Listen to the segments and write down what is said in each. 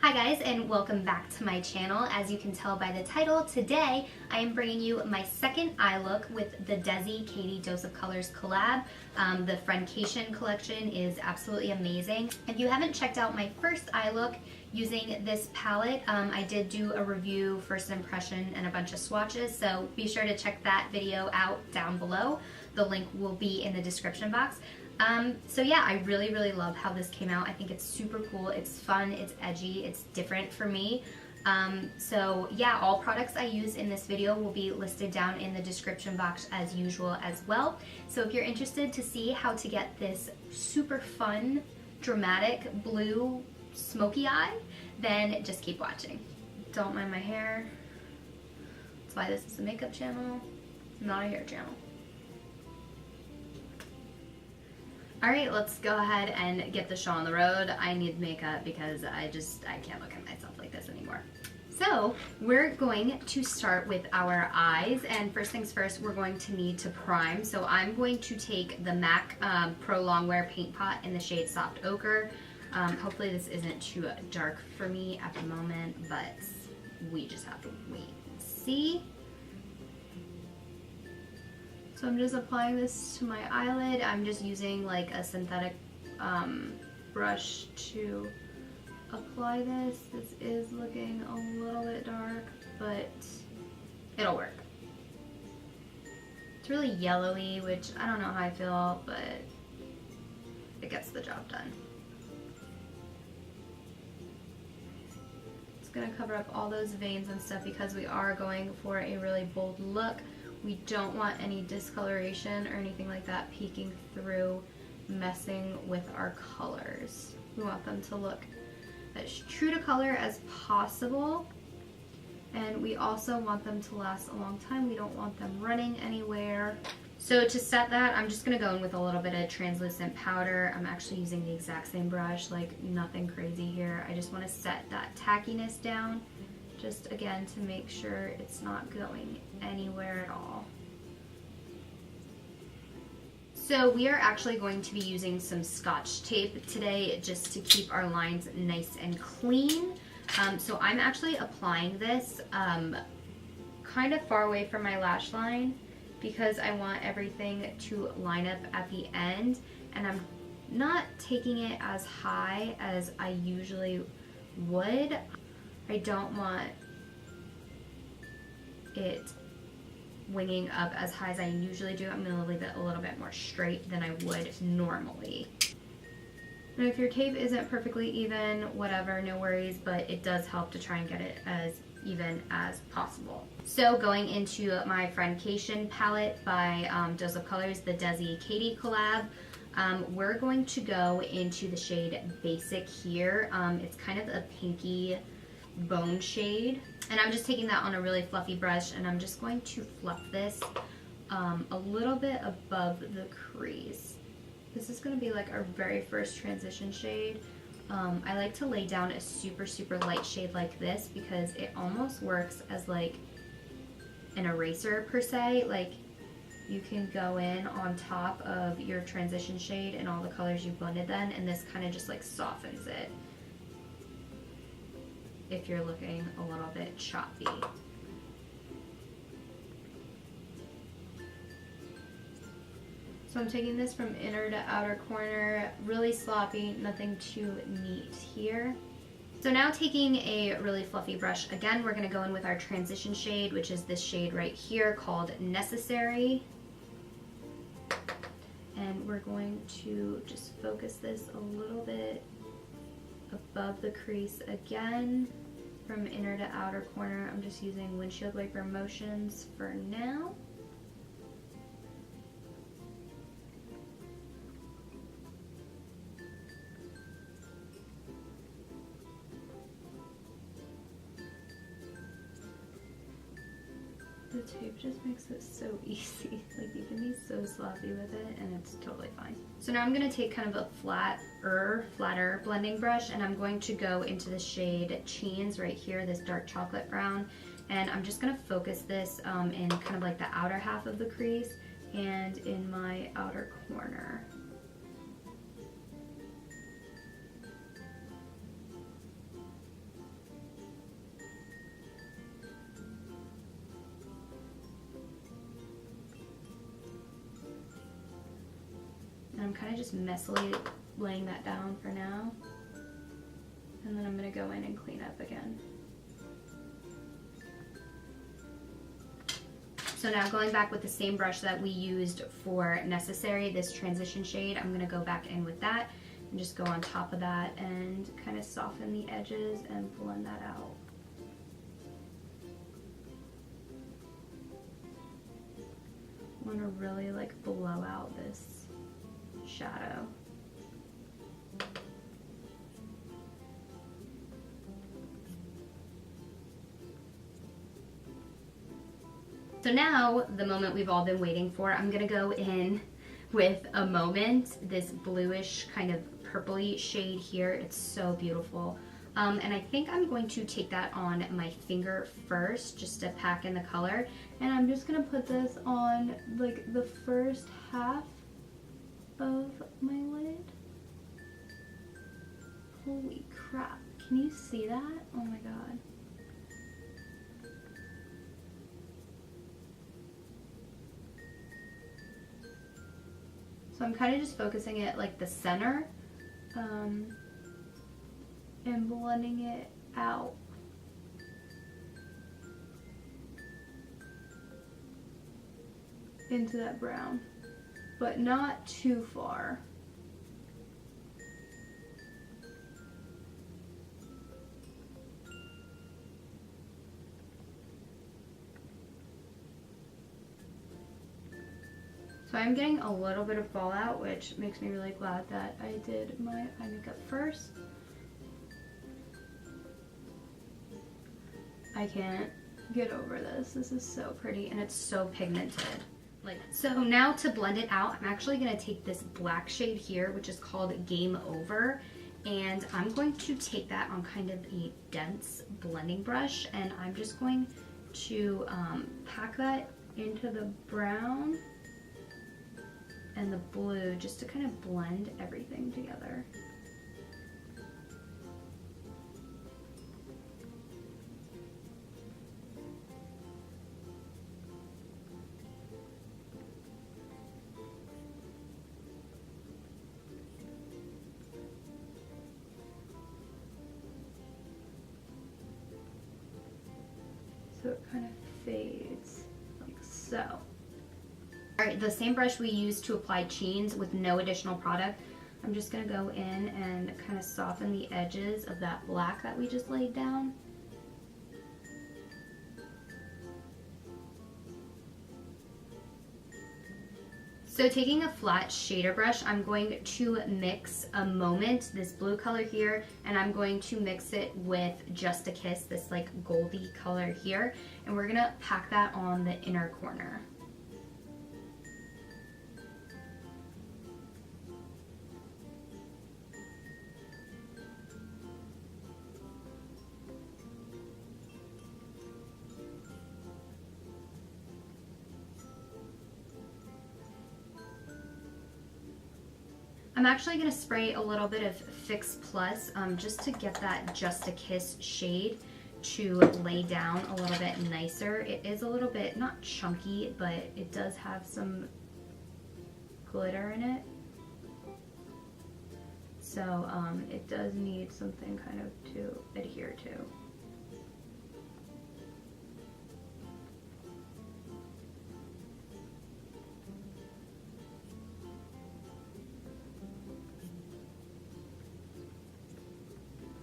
Hi guys, and welcome back to my channel. As you can tell by the title, today I am bringing you my second eye look with the Desi Katy Dose of Colors collab. The Friendcation collection is absolutely amazing. If you haven't checked out my first eye look using this palette, I did do a review, first impression, and a bunch of swatches, so be sure to check that video out down below. The link will be in the description box. So yeah, I really love how this came out. I think it's super cool, it's fun, it's edgy, it's different for me. So yeah, all products I use in this video will be listed down in the description box as usual as well. So if you're interested to see how to get this super fun, dramatic blue smoky eye, then just keep watching. Don't mind my hair. That's why this is a makeup channel, not a hair channel. Alright, let's go ahead and get the show on the road. I need makeup because I can't look at myself like this anymore. So, we're going to start with our eyes, and first things first, we're going to need to prime. So I'm going to take the MAC Pro Longwear Paint Pot in the shade Soft Ochre. Hopefully this isn't too dark for me at the moment, but we just have to wait and see. So I'm just applying this to my eyelid. I'm just using like a synthetic brush to apply this. This is looking a little bit dark, but it'll work. It's really yellowy, which I don't know how I feel, but it gets the job done. It's gonna cover up all those veins and stuff because we are going for a really bold look. We don't want any discoloration or anything like that peeking through, messing with our colors. We want them to look as true to color as possible, and we also want them to last a long time. We don't want them running anywhere. So to set that, I'm just gonna go in with a little bit of translucent powder. I'm actually using the exact same brush, like nothing crazy here. I just want to set that tackiness down, just again to make sure it's not going anywhere at all. So we are actually going to be using some Scotch tape today just to keep our lines nice and clean. So I'm actually applying this kind of far away from my lash line because I want everything to line up at the end, and I'm not taking it as high as I usually would. I don't want it winging up as high as I usually do. I'm going to leave it a little bit more straight than I would normally. And if your tape isn't perfectly even, whatever, no worries, but it does help to try and get it as even as possible. So going into my Friendcation palette by Dose of Colors, the Desi Katy collab, we're going to go into the shade Basic here. It's kind of a pinky bone shade, and I'm just taking that on a really fluffy brush, and I'm just going to fluff this a little bit above the crease. This is going to be like our very first transition shade. I like to lay down a super light shade like this because it almost works as like an eraser per se. Like you can go in on top of your transition shade and all the colors you blended then, and this kind of just like softens it if you're looking a little bit choppy. So I'm taking this from inner to outer corner, really sloppy, nothing too neat here. So now taking a really fluffy brush, again, we're gonna go in with our transition shade, which is this shade right here called Necessary. And we're going to just focus this a little bit above the crease again, from inner to outer corner. I'm just using windshield wiper motions for now. The tape just makes it so easy. Like you can be so sloppy with it and it's totally fine. So now I'm going to take kind of a flatter blending brush, and I'm going to go into the shade Cheens right here, this dark chocolate brown, and I'm just going to focus this in kind of like the outer half of the crease and in my outer corner. just messily laying that down for now. And then I'm going to go in and clean up again. So now going back with the same brush that we used for Necessary, this transition shade, I'm going to go back in with that and just go on top of that and kind of soften the edges and blend that out. I want to really like blow out this shadow. So now, the moment we've all been waiting for, I'm gonna go in with a Moment, this bluish kind of purpley shade here. It's so beautiful. And I think I'm going to take that on my finger first, just to pack in the color. And I'm just gonna put this on like the first half of my lid. Holy crap, can you see that? Oh my god. So I'm kind of just focusing it like the center and blending it out. Into that brown, but not too far. So I'm getting a little bit of fallout, which makes me really glad that I did my eye makeup first. I can't get over this. This is so pretty and it's so pigmented. So now to blend it out, I'm actually going to take this black shade here, which is called Game Over, and I'm going to take that on kind of a dense blending brush, and I'm just going to pack that into the brown and the blue just to kind of blend everything together. So it kind of fades like so. Alright, the same brush we used to apply Cheens with no additional product, I'm just going to go in and kind of soften the edges of that black that we just laid down. So taking a flat shader brush, I'm going to mix a Moment, this blue color here, and I'm going to mix it with Just a Kiss, this like goldy color here, and we're gonna pack that on the inner corner. I'm actually going to spray a little bit of Fix Plus just to get that Just a Kiss shade to lay down a little bit nicer. It is a little bit, not chunky, but it does have some glitter in it. So it does need something kind of to adhere to.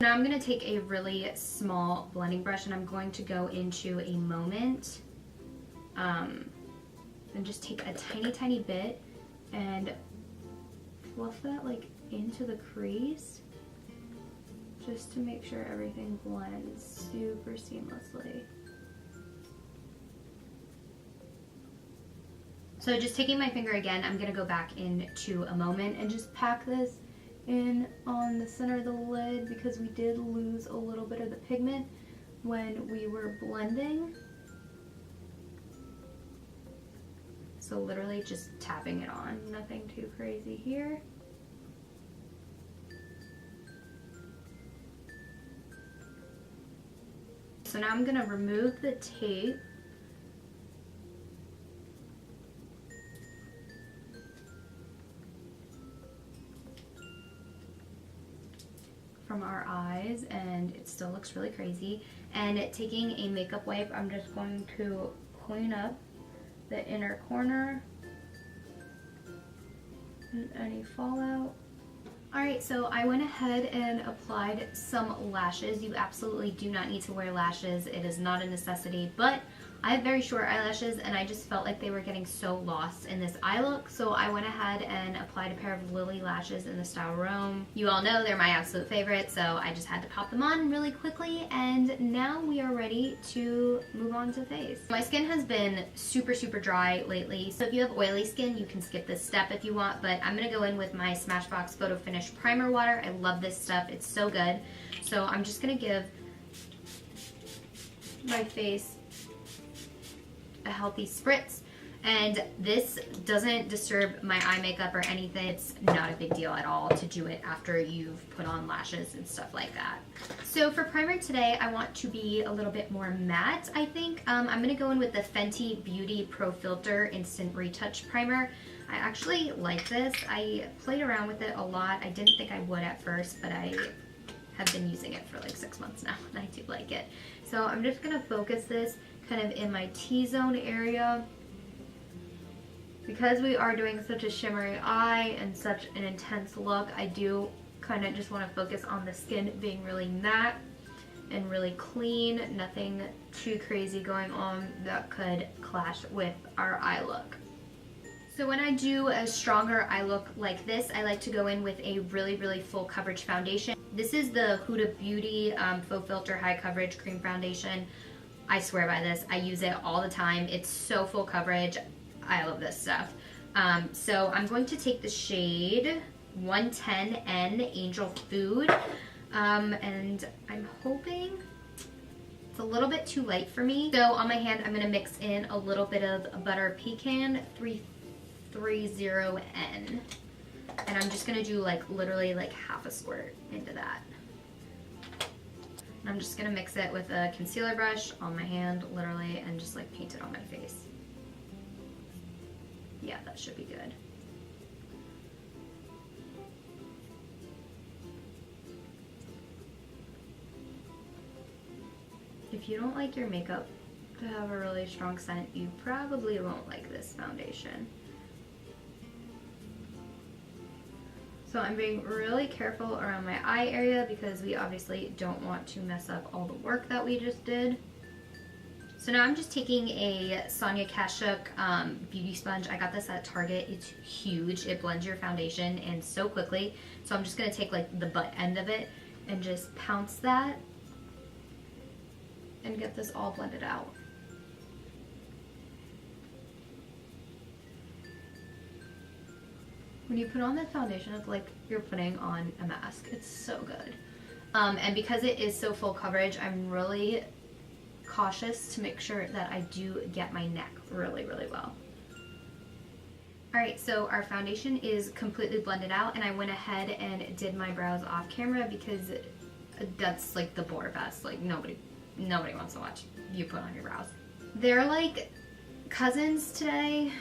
Now I'm going to take a really small blending brush and I'm going to go into a Moment and just take a tiny bit and fluff that like into the crease just to make sure everything blends super seamlessly. So just taking my finger again, I'm going to go back into a Moment and just pack this in on the center of the lid because we did lose a little bit of the pigment when we were blending. So literally just tapping it on, nothing too crazy here. So now I'm going to remove the tape. from our eyes, and it still looks really crazy. And taking a makeup wipe, I'm just going to clean up the inner corner and any fallout. Alright, so I went ahead and applied some lashes. You absolutely do not need to wear lashes. It is not a necessity, but I have very short eyelashes and I just felt like they were getting so lost in this eye look, so I went ahead and applied a pair of Lilly lashes in the style Rome. You all know they're my absolute favorite, so I just had to pop them on really quickly, and now we are ready to move on to face. My skin has been super dry lately, so if you have oily skin, you can skip this step if you want, but I'm going to go in with my Smashbox photofinish primer water. I love this stuff. It's so good. So I'm just going to give my face a healthy spritz, and this doesn't disturb my eye makeup or anything. It's not a big deal at all to do it after you've put on lashes and stuff like that. So for primer today, I want to be a little bit more matte, I think. I'm going to go in with the Fenty Beauty Pro Filt'r Instant Retouch Primer. I actually like this. I played around with it a lot. I didn't think I would at first, but I have been using it for like 6 months now, and I do like it. So I'm just going to focus this kind of in my T-zone area. Because we are doing such a shimmery eye and such an intense look, I do kind of just want to focus on the skin being really matte and really clean. Nothing too crazy going on that could clash with our eye look. So when I do a stronger eye look like this, I like to go in with a really full coverage foundation. This is the Huda Beauty Faux Filter High Coverage Cream Foundation. I swear by this. I use it all the time. It's so full coverage. I love this stuff. So I'm going to take the shade 110N Angel Food, and I'm hoping it's a little bit too light for me. So on my hand, I'm going to mix in a little bit of Butter Pecan 330N, and I'm just going to do like literally like half a squirt into that. I'm just going to mix it with a concealer brush on my hand, literally, and just like paint it on my face. Yeah, that should be good. If you don't like your makeup to have a really strong scent, you probably won't like this foundation. So I'm being really careful around my eye area because we obviously don't want to mess up all the work that we just did. So now I'm just taking a Sonia Kashuk beauty sponge. I got this at Target. It's huge. It blends your foundation in so quickly. So I'm just going to take like the butt end of it and just pounce that and get this all blended out. When you put on the foundation, it's like you're putting on a mask. It's so good. And because it is so full coverage, I'm really cautious to make sure that I do get my neck really well. Alright, so our foundation is completely blended out, and I went ahead and did my brows off camera because that's like the bore fest. Like nobody wants to watch you put on your brows. They're like cousins today.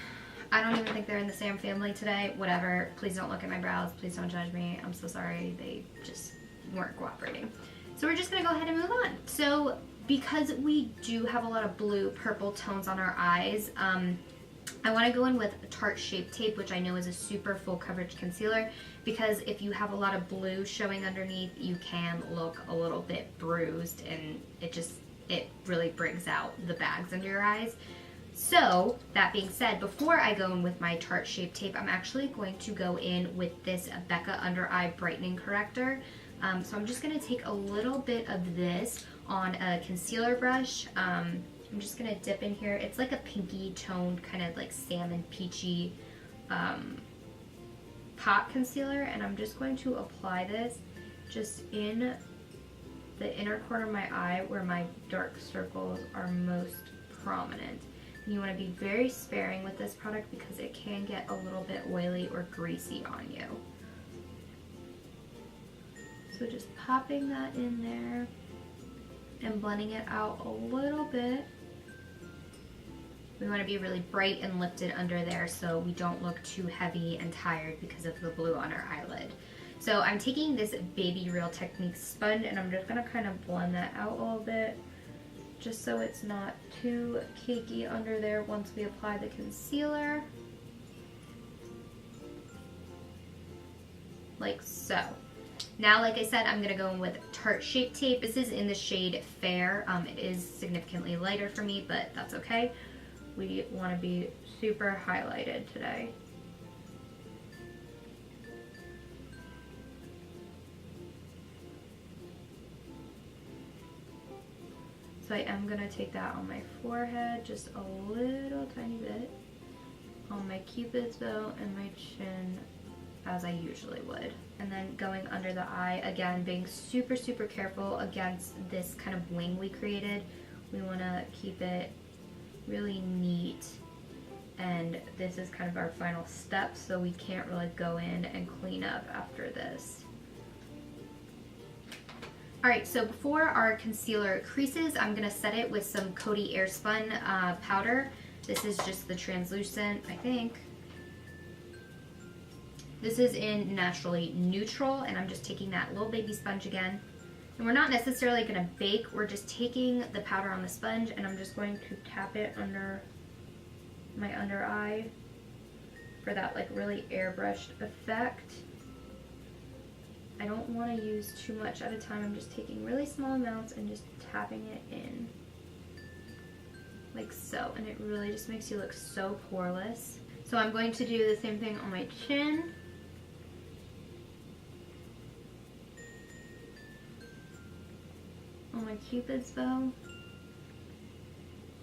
I don't even think they're in the same family today. Whatever. Please don't look at my brows. Please don't judge me. I'm so sorry. They just weren't cooperating. So we're just going to go ahead and move on. So because we do have a lot of blue purple tones on our eyes, I want to go in with Tarte Shapetape, which I know is a super full coverage concealer, because if you have a lot of blue showing underneath, you can look a little bit bruised, and it really brings out the bags under your eyes. So, that being said, before I go in with my Tarte Shapetape, I'm actually going to go in with this Becca Under Eye Brightening Corrector. So I'm just going to take a little bit of this on a concealer brush. I'm just going to dip in here. It's like a pinky toned, kind of like salmon peachy pot concealer. And I'm just going to apply this just in the inner corner of my eye where my dark circles are most prominent. You want to be very sparing with this product because it can get a little bit oily or greasy on you. So just popping that in there and blending it out a little bit. We want to be really bright and lifted under there so we don't look too heavy and tired because of the blue on our eyelid. So I'm taking this Baby Real Technique sponge and I'm just gonna kind of blend that out a little bit, just so it's not too cakey under there once we apply the concealer. Like so. Now, like I said, I'm gonna go in with Tarte Shapetape. This is in the shade Fair. It is significantly lighter for me, but that's okay. We wanna be super highlighted today. So I am gonna take that on my forehead, just a little tiny bit, on my cupid's bow and my chin, as I usually would. And then going under the eye, again, being super, super careful against this kind of wing we created. We wanna keep it really neat. And this is kind of our final step, so we can't really go in and clean up after this. Alright, so before our concealer creases, I'm going to set it with some Coty airspun powder. This is just the translucent, I think. This is in Naturally Neutral, and I'm just taking that little baby sponge again. And we're not necessarily going to bake, we're just taking the powder on the sponge, and I'm just going to tap it under my under eye for that like really airbrushed effect. I don't want to use too much at a time. I'm just taking really small amounts and just tapping it in like so, and it really just makes you look so poreless. So I'm going to do the same thing on my chin. On my cupid's bow.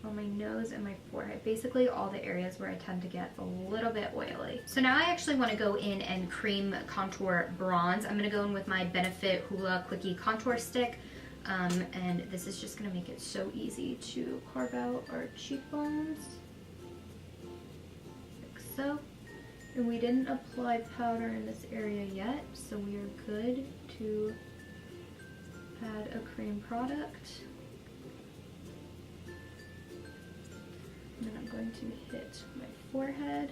On my nose and my forehead, basically all the areas where I tend to get a little bit oily. So now I actually want to go in and cream contour bronze. I'm going to go in with my Benefit Hoola Quickie contour stick, and this is just going to make it so easy to carve out our cheekbones, like so. And we didn't apply powder in this area yet, so we are good to add a cream product. And then I'm going to hit my forehead.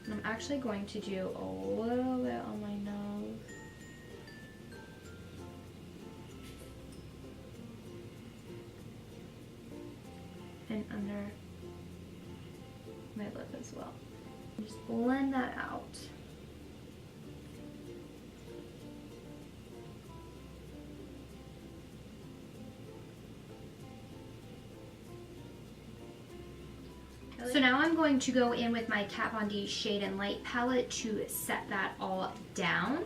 And I'm actually going to do a little bit on my nose. And under my lip as well. Just blend that out. So now I'm going to go in with my Kat Von D Shade and Light palette to set that all down.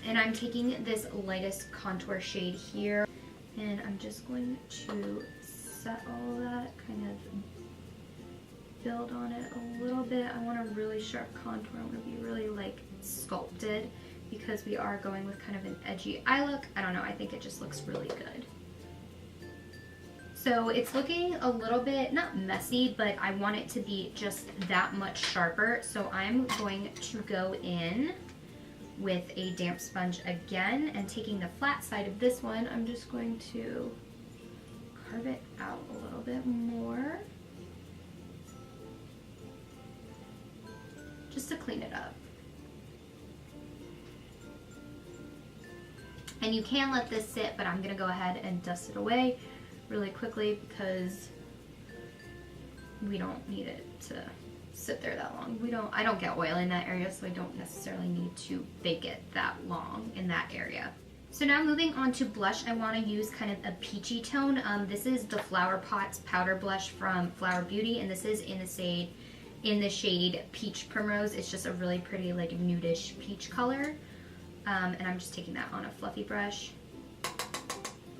And I'm taking this lightest contour shade here, and I'm just going to set all that, kind of build on it a little bit. I want a really sharp contour. I want to be really like sculpted because we are going with kind of an edgy eye look. I don't know, I think it just looks really good. So it's looking a little bit, not messy, but I want it to be just that much sharper. So I'm going to go in with a damp sponge again, and taking the flat side of this one, I'm just going to carve it out a little bit more, just to clean it up. And you can let this sit, but I'm gonna go ahead and dust it away really quickly because we don't need it to sit there that long. I don't get oil in that area, so I don't necessarily need to bake it that long in that area. So now moving on to blush, I want to use kind of a peachy tone. This is the Flower Pots powder blush from Flower Beauty, and this is in the shade Peach Primrose. It's just a really pretty like nudish peach color, and I'm just taking that on a fluffy brush,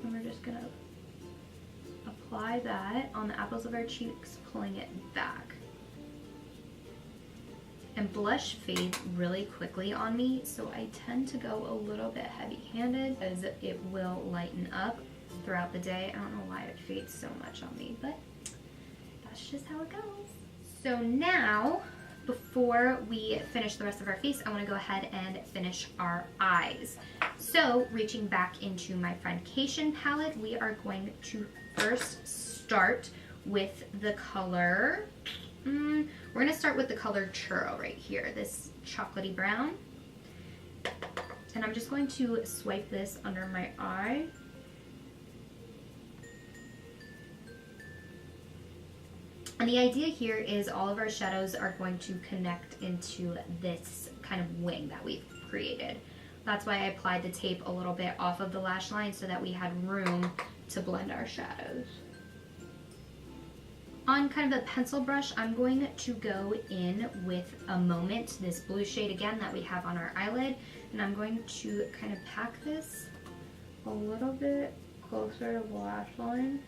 and we're just gonna apply that on the apples of our cheeks, pulling it back. And blush fades really quickly on me, so I tend to go a little bit heavy-handed as it will lighten up throughout the day. I don't know why it fades so much on me, but that's just how it goes. So now, before we finish the rest of our face, I want to go ahead and finish our eyes. So reaching back into my Friendcation palette, we are going to first start with the color, we're going to start with the color Churro right here, this chocolatey brown. And I'm just going to swipe this under my eye. And the idea here is all of our shadows are going to connect into this kind of wing that we've created. That's why I applied the tape a little bit off of the lash line so that we had room to blend our shadows. On kind of a pencil brush, I'm going to go in with a Moment, this blue shade again that we have on our eyelid, and I'm going to kind of pack this a little bit closer to the lash line.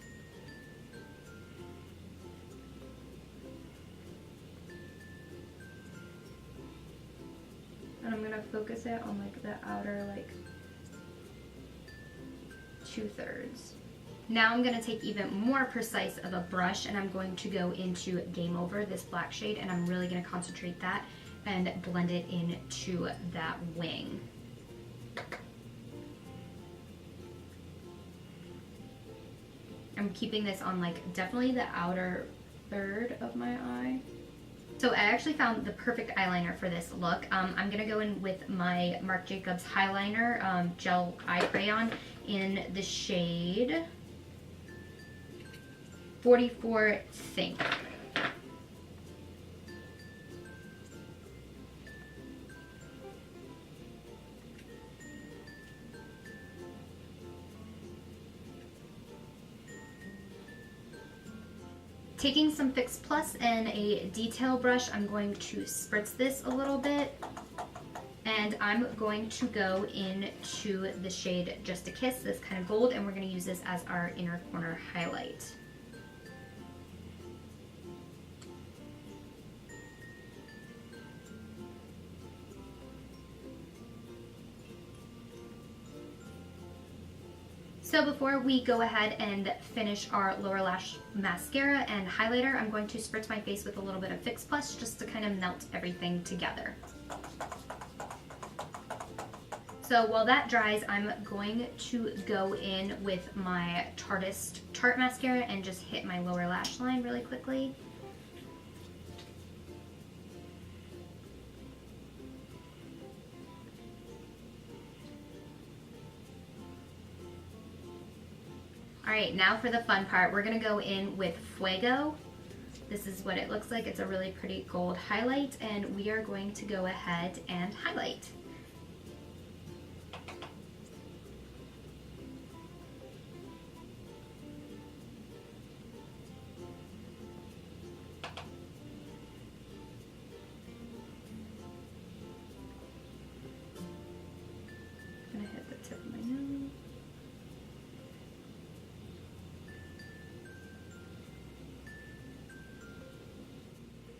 And I'm gonna focus it on like the outer like 2/3. Now I'm gonna take even more precise of a brush and I'm going to go into Game Over, this black shade, and I'm really gonna concentrate that and blend it into that wing. I'm keeping this on like definitely the outer third of my eye. So I actually found the perfect eyeliner for this look. I'm gonna go in with my Marc Jacobs highliner, gel eye crayon in the shade 44 Think. Taking some Fix Plus and a detail brush, I'm going to spritz this a little bit, and I'm going to go into the shade Just a Kiss, this kind of gold, and we're going to use this as our inner corner highlight. So before we go ahead and finish our lower lash mascara and highlighter, I'm going to spritz my face with a little bit of Fix Plus just to kind of melt everything together. So while that dries, I'm going to go in with my Tarte mascara and just hit my lower lash line really quickly. Alright, now for the fun part. We're going to go in with Fuego. This is what it looks like. It's a really pretty gold highlight, and we are going to go ahead and highlight. I'm going to hit the tip of my nose.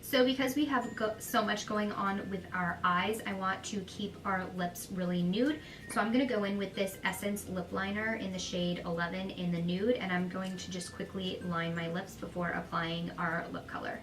So because we have so much going on with our eyes, I want to keep our lips really nude. So I'm going to go in with this Essence lip liner in the shade 11 in the nude, and I'm going to just quickly line my lips before applying our lip color.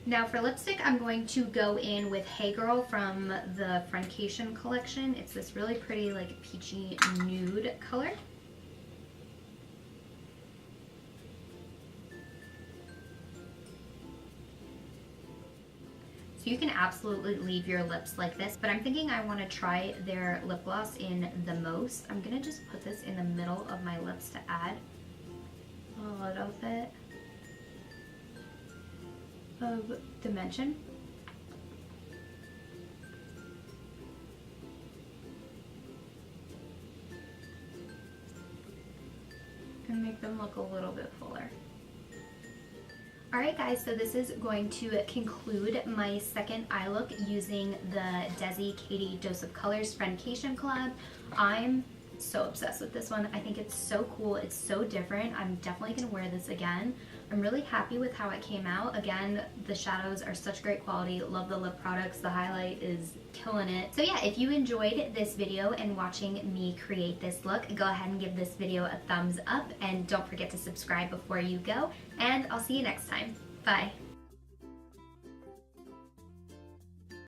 Now for lipstick, I'm going to go in with Hey Girl from the Friendcation collection. It's this really pretty like peachy nude color. So you can absolutely leave your lips like this, but I'm thinking I want to try their lip gloss in the Most. I'm going to just put this in the middle of my lips to add a little bit of dimension. And make them look a little bit fuller. Alright guys, so this is going to conclude my second eye look using the Desi Katy Dose of Colors Friendcation collab. I'm so obsessed with this one. I think it's so cool. It's so different. I'm definitely going to wear this again. I'm really happy with how it came out. Again, the shadows are such great quality. Love the lip products. The highlight is killing it. So yeah, if you enjoyed this video and watching me create this look, go ahead and give this video a thumbs up, and don't forget to subscribe before you go, and I'll see you next time. Bye.